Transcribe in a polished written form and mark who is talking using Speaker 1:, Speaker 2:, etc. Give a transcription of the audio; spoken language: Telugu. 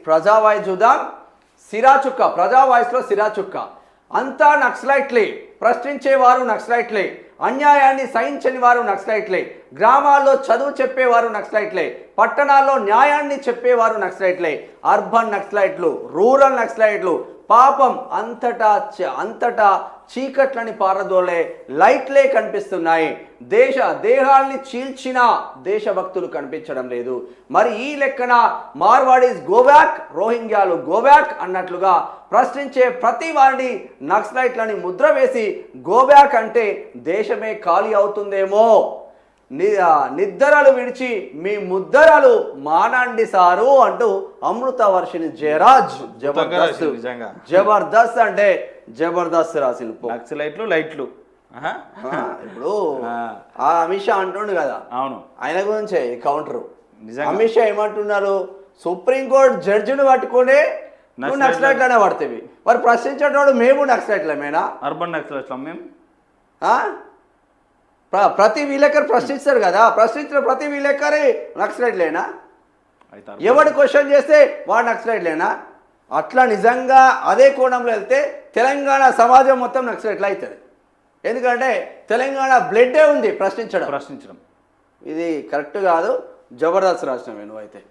Speaker 1: ప్రజావాయిస్ చూద్దాం. సిరాచుక్క ప్రజావాయిస్లో సిరాచుక్క. అంతా నక్సలైట్లే, ప్రశ్నించేవారు నక్సలైట్లే, అన్యాయాన్ని సహించని వారు నక్సలైట్లే, గ్రామాల్లో చదువు చెప్పేవారు నక్సలైట్లే, పట్టణాల్లో న్యాయాన్ని చెప్పేవారు నక్సలైట్లే, అర్బన్ నక్సలైట్లు, రూరల్ నక్సలైట్లు, పాపం అంతటా చీకట్లని పారదోలే లైట్లే కనిపిస్తున్నాయి. దేహాల్ని చీల్చిన దేశభక్తులు కనిపించడం లేదు. మరి ఈ లెక్కన మార్వాడీస్ గోబ్యాక్, రోహింగ్యాలు గోబ్యాక్ అన్నట్లుగా ప్రశ్నించే ప్రతి వారిని నక్సలైట్లని ముద్ర వేసి గోబ్యాక్ అంటే దేశమే ఖాళీ అవుతుందేమో. నిద్రలు విడిచి మీ ముద్దరలు మానండి సారు అంటూ అమృత వర్షిని జయరాజ్ జబర్దస్త్ అంటే జబర్దస్త్ రాసి
Speaker 2: నక్సలైట్లు లైట్లు.
Speaker 1: ఇప్పుడు ఆ అమిత్ షా అంటుండు కదా,
Speaker 2: అవును,
Speaker 1: ఆయన గురించే కౌంటర్. అమిత్ షా ఏమంటున్నారు, సుప్రీంకోర్టు జడ్జిని పట్టుకునే నువ్వు నక్సలైట్లనే పడుతుంది, మరి ప్రశ్నించేటోడు మేము నక్సలైట్లమేనా?
Speaker 2: అర్బన్ నక్సలైట్లం మేము.
Speaker 1: ప్రతి విలేకరు ప్రశ్నిస్తారు కదా, ప్రశ్నించిన ప్రతి విలేకరి నక్సలైట్లేనా? ఎవడు క్వశ్చన్ చేస్తే వాడు నక్సలైట్లేనా? అట్లా నిజంగా అదే కోణంలో వెళ్తే తెలంగాణ సమాజం మొత్తం నక్సలైట్లు అవుతుంది. ఎందుకంటే తెలంగాణ బ్లడ్డే ఉంది ప్రశ్నించడం.
Speaker 2: ప్రశ్నించడం
Speaker 1: ఇది కరెక్ట్ కాదు. జబర్దస్త్ రాసినవే నువ్వైతే.